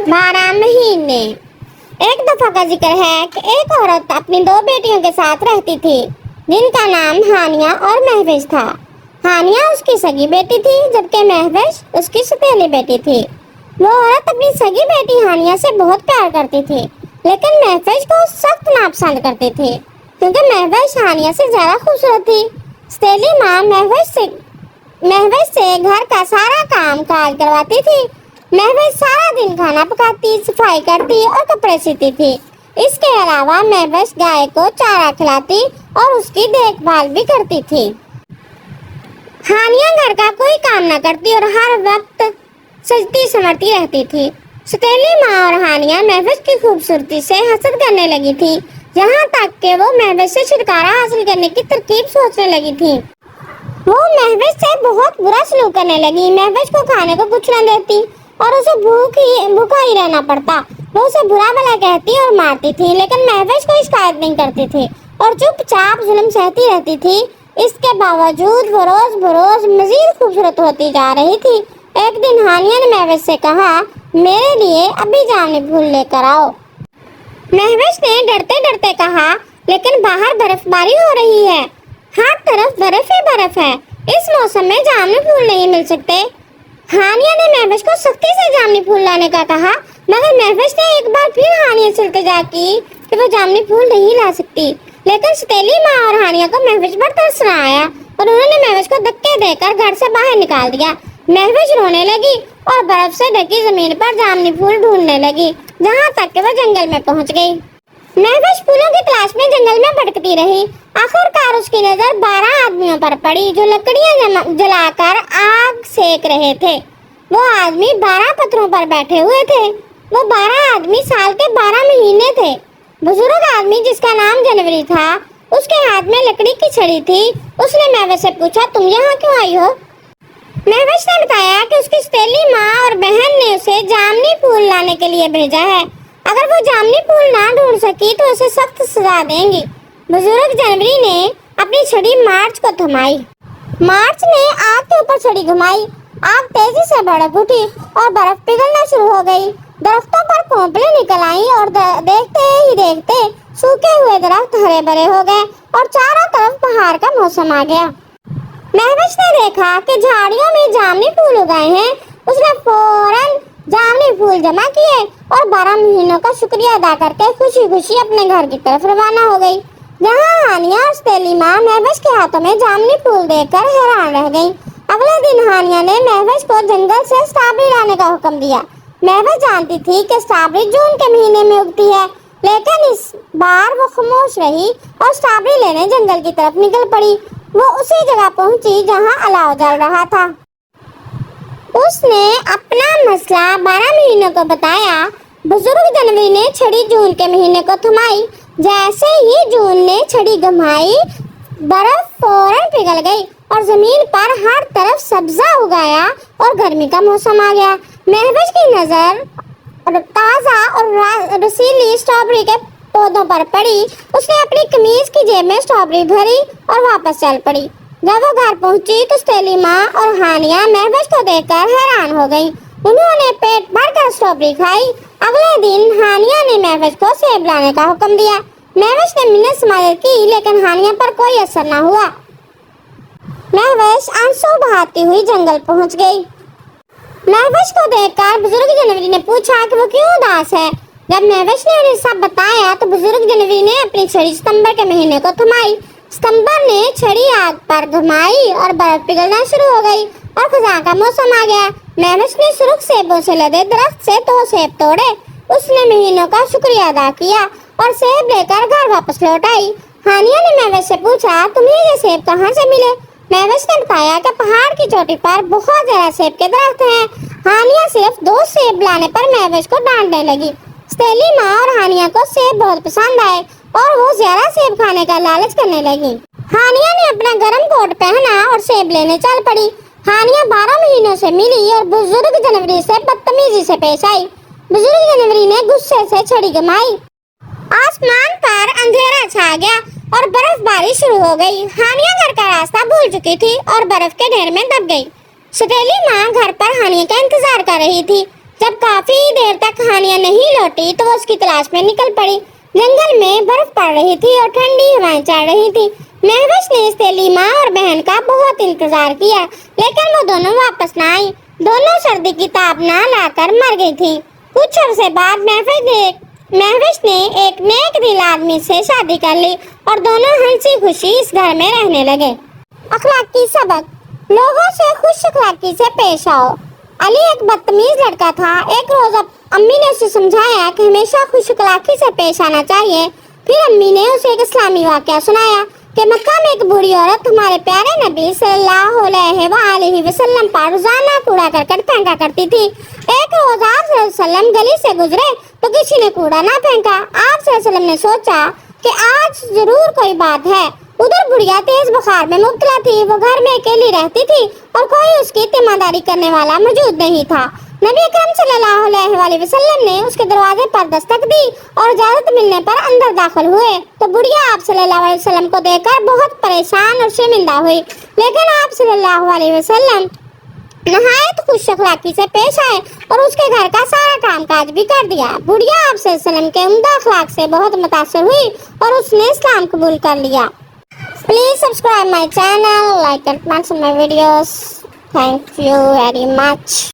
12 महीने। एक दफा का जिक्र है कि एक औरत अपनी 2 बेटियों के साथ रहती थी जिनका नाम हानिया और महविश था। हानिया उसकी सगी बेटी थी जबकि महविश उसकी सौतेली बेटी थी। वो औरत अपनी सगी बेटी हानिया से बहुत प्यार करती थी, लेकिन महविश को सख्त नापसंद करती थी क्योंकि महविश हानिया से ज्यादा खूबसूरत थी। सौतेली माँ महविश से घर का सारा काम काज करवाती थी। महविश सारा दिन खाना पकाती, सफाई करती और कपड़े सीती थी। इसके अलावा महविश गाय को चारा खिलाती और उसकी देखभाल भी करती थी। हानिया घर का कोई काम न करती और हर वक्त सजती संवरती रहती थी। सौतेली माँ और हानिया महविश की खूबसूरती से हसद करने लगी थी, यहाँ तक कि वो महविश से छुटकारा हासिल करने की तरकीब सोचने लगी थी। वो महविश से बहुत बुरा सलूक करने लगी। महविश को खाने को कुछ न देती और उसे भूखा ही रहना पड़ता। वो उसे बुरा भला कहती और मारती थी, लेकिन महविश कोई शिकायत नहीं करती थी और चुपचाप जुल्म सहती रहती थी। इसके बावजूद वो रोज बरोज मजीद खूबसूरत होती जा रही थी। एक दिन हानिया ने महविश से कहा, मेरे लिए अभी जामुनी फूल लेकर आओ। महविश ने डरते डरते कहा, लेकिन बाहर बर्फबारी हो रही है, हर तरफ बर्फ ही बर्फ है, इस मौसम में जामुनी फूल नहीं मिल सकते। हानिया ने महविश को सख्ती से जामुनी फूल लाने का कहा, मगर महविश ने एक बार फिर हानिया से इल्तिजा की कि वो जामुनी फूल नहीं ला सकती। लेकिन सौतेली माँ और हानिया को महविश पर तरस न आया और उन्होंने महविश को धक्के देकर घर से बाहर निकाल दिया। महविश रोने लगी और बर्फ से ढकी जमीन पर जामुनी फूल ढूंढने लगी, जहाँ तक कि वो जंगल में पहुँच गई। महविश फूलों की तलाश में जंगल में भटकती रही। आखिरकार उसकी नजर 12 आदमियों पर पड़ी जो लकड़ियां जलाकर आग सेक रहे थे। वो आदमी 12 पत्थरों पर बैठे हुए थे। वो 12 आदमी साल के 12 महीने थे। बुजुर्ग आदमी जिसका नाम जनवरी था, उसके हाथ में लकड़ी की छड़ी थी। उसने महविश से पूछा, तुम यहाँ क्यों आई हो? महविश ने बताया कि उसकी सौतेली माँ और बहन ने उसे जामुनी फूल लाने के लिए भेजा है। अगर वो जामुनी फूल ना ढूंढ सकी तो उसे सख्त सजा देंगी। बुजुर्ग जनवरी ने अपनी छड़ी मार्च को थमाई। मार्च ने आग के ऊपर छड़ी घुमाई। आग तेजी से भड़क उठी और बर्फ पिघलना शुरू हो गई। दरख्तों पर कोंपले निकल आई और देखते ही देखते सूखे हुए दरख्त हरे भरे हो गए और चारों तरफ बहार का मौसम आ गया। महविश ने देखा कि झाड़ियों में जामुनी फूल उगाए हैं। उसने फौरन जामुनी फूल जमा किए और 12 महीनों का शुक्रिया अदा करके खुशी खुशी अपने घर की तरफ रवाना हो गई, जहाँ हानिया और सौतेली माँ महविश के हाथों में जामुनी फूल देखकर हैरान रह गईं। अगले दिन हानिया ने महविश को जंगल से स्ट्रॉबेरी लाने का हुक्म दिया। महविश जानती थी कि स्ट्रॉबेरी जून के महीने में उगती है, लेकिन इस बार वो खामोश रही और स्ट्रॉबेरी लेने जंगल की तरफ निकल पड़ी। वो उसी जगह पहुंची जहाँ अलाव जल रहा था। उसने अपना मसला 12 महीनों को बताया। बुजुर्ग जनवरी ने छड़ी जून के महीने को थमाई। जैसे ही जून ने छड़ी घुमाई, बर्फ फौरन पिघल गई और जमीन पर हर तरफ सब्जा उगाया और गर्मी का मौसम आ गया। महविश की नजर ताज़ा और रसीली स्ट्रॉबेरी के पौधों पर पड़ी। उसने अपनी कमीज की जेब में स्ट्रॉबेरी भरी और वापस चल पड़ी। जब वो घर पहुंची तो सौतेली माँ और हानिया महविश को देखकर हैरान हो गईं। उन्होंने पेट भरकर स्ट्रॉबेरी खाई। अगले दिन हानिया ने महविश को सेब लाने का हुक्म दिया। महविश ने मिन्नत समाजत की, लेकिन हानिया पर कोई असर न हुआ। महविश आंसू बहाती हुई जंगल पहुंच गई। महविश को देखकर बुजुर्ग जनवरी ने पूछा कि वो क्यों उदास है। जब महविश ने उन्हें सब बताया तो बुजुर्ग जनवरी ने अपनी छड़ी सितंबर के महीने को थमाई। सितंबर ने छड़ी आग पर घुमाई और बर्फ पिघलना शुरू हो गई और खजां का मौसम आ गया। महविश ने सुर्ख सेबों से लदे दरख्त से 2 सेब तोड़े। उसने महीनों का शुक्रिया अदा किया और सेब लेकर घर वापस लौट आई। हानिया ने महविश से पूछा, तुम्हें ये सेब कहाँ से मिले? महविश ने बताया कि पहाड़ की चोटी पर बहुत ज्यादा सेब के दरख्त हैं। हानिया सिर्फ 2 सेब लाने पर महविश को डांटने लगी। सौतेली माँ और हानिया को सेब बहुत पसंद आए और वो ज्यादा सेब खाने का लालच करने लगी। हानिया ने अपना गर्म कोट पहना और सेब लेने चल पड़ी। हानिया 12 महीनों से मिली और बुजुर्ग जनवरी से बदतमीजी से पेश आई। बुजुर्ग जनवरी ने गुस्से से छड़ी घुमाई। आसमान पर अंधेरा छा गया और बर्फबारी शुरू हो गई। हानिया घर का रास्ता भूल चुकी थी और बर्फ के ढेर में दब गई। सौतेली माँ घर पर हानिया का इंतजार कर रही थी। جب کافی دیر تک ہانیہ نہیں لوٹی تو وہ اس کی تلاش میں نکل پڑی۔ جنگل میں برف پڑ رہی تھی اور ٹھنڈی ہوائیں چل رہی تھی۔ مہوش نے سہیلی ماں اور بہن کا بہت انتظار کیا، لیکن وہ دونوں واپس نہ آئی۔ دونوں سردی کی تاب نہ لا کر مر گئی تھی۔ کچھ عرصے بعد مہوش نے ایک نیک دل آدمی سے شادی کر لی اور دونوں ہنسی خوشی اس گھر میں رہنے لگے۔ اخلاقی سبق: لوگوں سے خوش اخلاقی سے پیش آؤ۔ علی ایک بدتمیز لڑکا تھا۔ ایک روز امی نے اسے سمجھایا کہ ہمیشہ خوش اخلاقی سے پیش آنا چاہیے۔ پھر امی نے اسے ایک اسلامی واقعہ سنایا کہ مکہ میں ایک بوڑھی عورت ہمارے پیارے نبی صلی اللہ علیہ وآلہ وسلم پر روزانہ کوڑا کرکٹ پھینکا کرتی تھی۔ ایک روز آپ صلی اللہ علیہ وسلم گلی سے گزرے تو کسی نے کوڑا نہ پھینکا۔ آپ صلی اللہ علیہ وسلم نے سوچا کہ آج ضرور کوئی بات ہے۔ ادھر بڑھیا تیز بخار میں مبتلا تھی۔ وہ گھر میں اکیلی رہتی تھی اور کوئی اس کی تیمارداری کرنے والا موجود نہیں تھا۔ نبی اکرم صلی اللہ علیہ وآلہ وسلم نے اس کے دروازے پر دستک دی اور اجازت ملنے پر اندر داخل ہوئے تو بڑھیا آپ صلی اللہ علیہ وسلم کو دیکھ کر بہت پریشان اور شرمندہ ہوئی، لیکن آپ صلی اللہ علیہ وسلم نہایت خوش اخلاقی سے پیش آئے اور اس کے گھر کا سارا کام کاج بھی کر دیا۔ بڑھیا آپ صلی اللہ علیہ وسلم کے عمدہ اخلاق سے بہت متاثر ہوئی اور اس نے اسلام قبول کر لیا۔ Please subscribe my channel, like and comment my videos. Thank you very much.